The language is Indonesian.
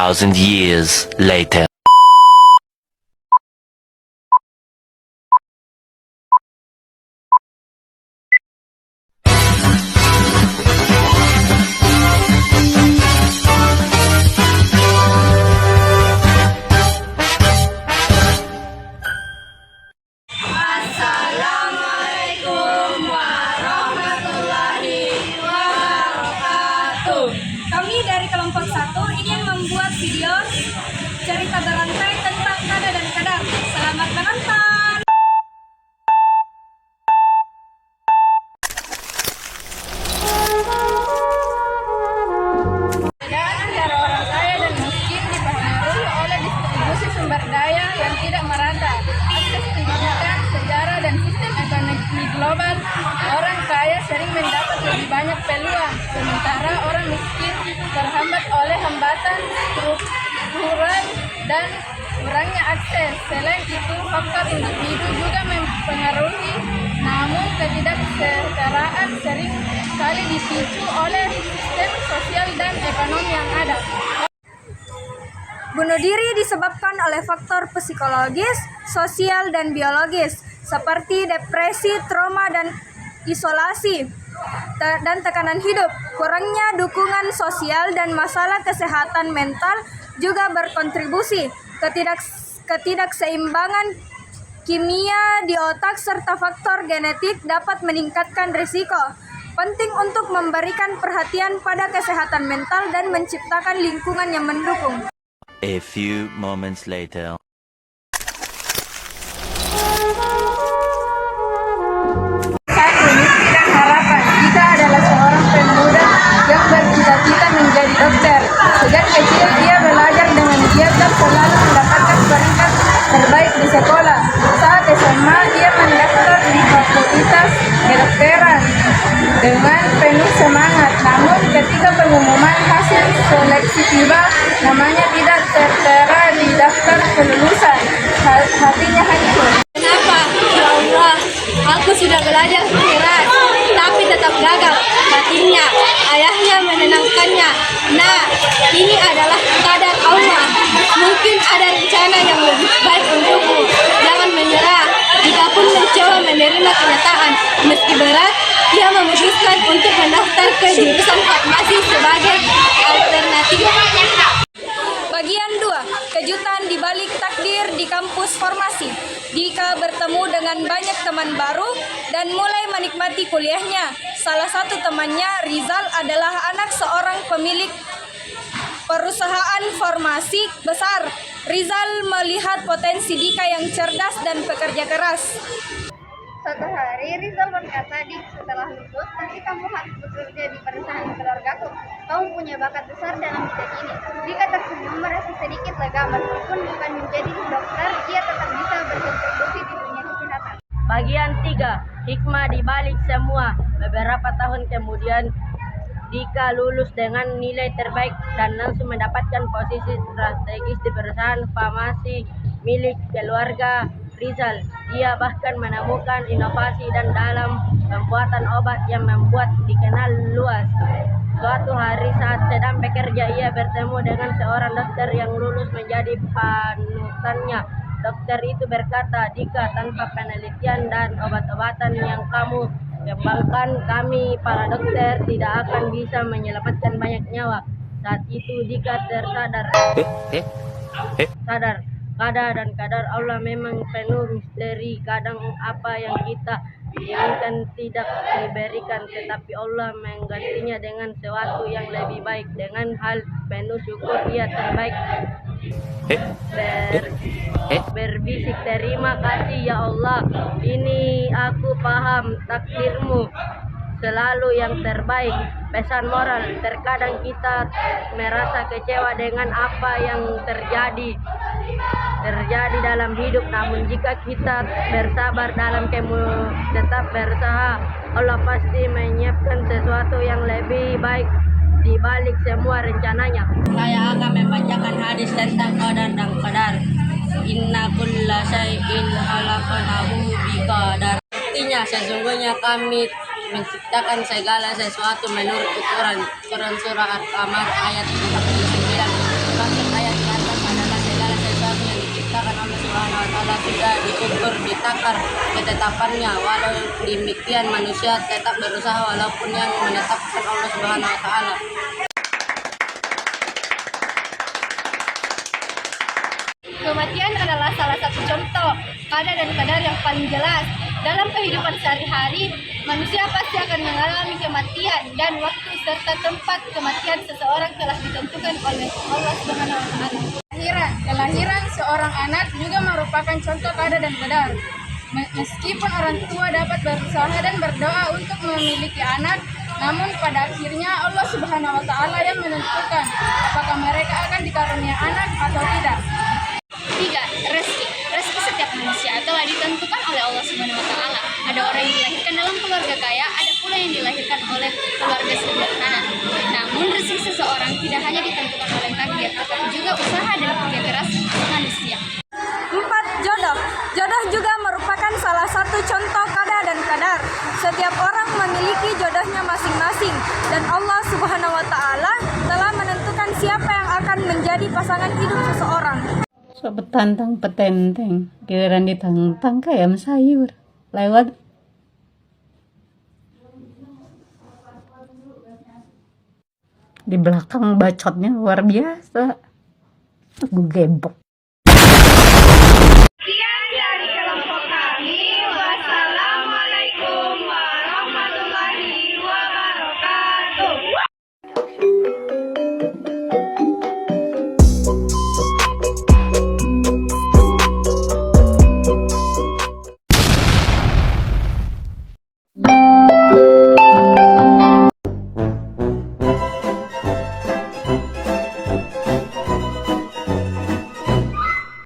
2,000 years later. Assalamualaikum warahmatullahi wabarakatuh. Kami dari kelompok 1 ingin membuat video cerita berantai tentang Kada dan Kadar. Selamat menonton. Perbedaan antara orang kaya dan miskin dipengaruhi oleh distribusi sumber daya yang tidak merata, akses pendidikan, sejarah, dan sistem ekonomi global. Orang kaya sering mendapat lebih banyak peluang, sementara orang miskin terhambat oleh hambatan struktural dan kurangnya akses. Selain itu, faktor individu juga mempengaruhi, namun ketidaksetaraan sering kali dipicu oleh sistem sosial dan ekonomi yang ada. Bunuh diri disebabkan oleh faktor psikologis, sosial, dan biologis, seperti depresi, trauma, dan isolasi, dan tekanan hidup. Kurangnya dukungan sosial dan masalah kesehatan mental juga berkontribusi. Ketidakseimbangan kimia di otak serta faktor genetik dapat meningkatkan risiko. Penting untuk memberikan perhatian pada kesehatan mental dan menciptakan lingkungan yang mendukung. A few moments later. Satu, mimpi dan harapan. Dika adalah seorang pemuda yang bercita-cita menjadi dokter. Sejak kecil dia belajar dengan giat dan selalu mendapatkan peringkat terbaik di sekolah. Saat SMA dia mendaftar di Fakultas Kedokteran dengan penuh semangat. Namun ketika pengumuman hasil seleksi tiba, namanya tidak tertera di daftar kelulusan. Hatinya hancur. Kenapa? Ya Allah, aku sudah belajar keras, tapi tetap gagal. Batinnya, ayahnya menenangkannya. Nah, ini adalah kadar Allah. Mungkin ada rencana yang lebih baik untukmu. Jangan menyerah. Jika pun mencoba menerima kenyataan, meski berat, dia memutuskan untuk mendaftar ke jurusan farmasi sebagai alternatif. Bagian 2, kejutan di balik takdir di kampus farmasi. Dika bertemu dengan banyak teman baru dan mulai menikmati kuliahnya. Salah satu temannya, Rizal, adalah anak seorang pemilik perusahaan farmasi besar. Rizal melihat potensi Dika yang cerdas dan pekerja keras. Suatu hari Rizal berkata, "Dik, setelah lulus nanti kamu harus bekerja di perusahaan keluargaku. Kamu punya bakat besar dalam bidang ini." Dika tersenyum merasa sedikit lega, meskipun bukan menjadi dokter, ia tetap bisa berkontribusi di dunia kesehatan. Bagian 3, hikmah di balik semua. Beberapa tahun kemudian, Dika lulus dengan nilai terbaik dan langsung mendapatkan posisi strategis di perusahaan farmasi milik keluarga Rizal. Dia bahkan menemukan inovasi dan dalam pembuatan obat yang membuat dikenal luas. Suatu hari saat sedang bekerja, ia bertemu dengan seorang dokter yang lulus menjadi panutannya. Dokter itu berkata, "Dika, tanpa penelitian dan obat-obatan yang kamu kembangkan, kami para dokter tidak akan bisa menyelamatkan banyak nyawa." Saat itu Dika tersadar. Qada dan kadar Allah memang penuh misteri. Kadang apa yang kita inginkan tidak diberikan, tetapi Allah menggantinya dengan sesuatu yang lebih baik. Dengan hal penuh syukur ia terbaik berbisik, "Terima kasih ya Allah, ini aku paham takdirmu selalu yang terbaik." Pesan moral, terkadang kita merasa kecewa dengan apa yang terjadi dalam hidup, namun jika kita bersabar dalam tetap berusaha, Allah pasti menyiapkan sesuatu yang lebih baik di balik semua rencananya. Saya akan membacakan hadis tentang qadar dan qadar. Inna kulla syai'in khalaqnahu biqadar. Artinya, sesungguhnya kami menciptakan segala sesuatu menurut ukuran. Quran surah Al-Qamar ayat 49. Ta'ala sudah diukur, ditakar ketetapannya. Walau demikian manusia tetap berusaha walaupun yang menetapkan Allah Subhanahu wa Ta'ala. Kematian adalah salah satu contoh qada dan qadar yang paling jelas. Dalam kehidupan sehari-hari, manusia pasti akan mengalami kematian dan waktu serta tempat kematian seseorang telah ditentukan oleh Allah Subhanahu wa Ta'ala. Kelahiran seorang anak juga merupakan contoh qada dan qadar. Meskipun orang tua dapat berusaha dan berdoa untuk memiliki anak, namun pada akhirnya Allah Subhanahu wa Ta'ala yang menentukan apakah mereka akan dikarunia anak atau tidak. 3. Rezeki. Rezeki setiap manusia telah ditentukan oleh Allah Subhanahu wa Ta'ala. Ada orang yang dilahirkan dalam keluarga kaya, ada pula yang dilahirkan oleh keluarga sederhana. Namun rezeki seseorang tidak hanya ditentukan oleh takdir, tetapi juga usaha dan kerja keras manusia. 4. Jodoh. Jodoh juga merupakan salah satu contoh qada dan qadar. Setiap orang memiliki jodohnya masing-masing dan Allah Subhanahu wa Ta'ala telah menentukan siapa yang akan menjadi pasangan hidup seseorang. So petantang petenteng, giliran ditantang kayak sayur lewat. Di belakang bacotnya luar biasa. Gue gebok.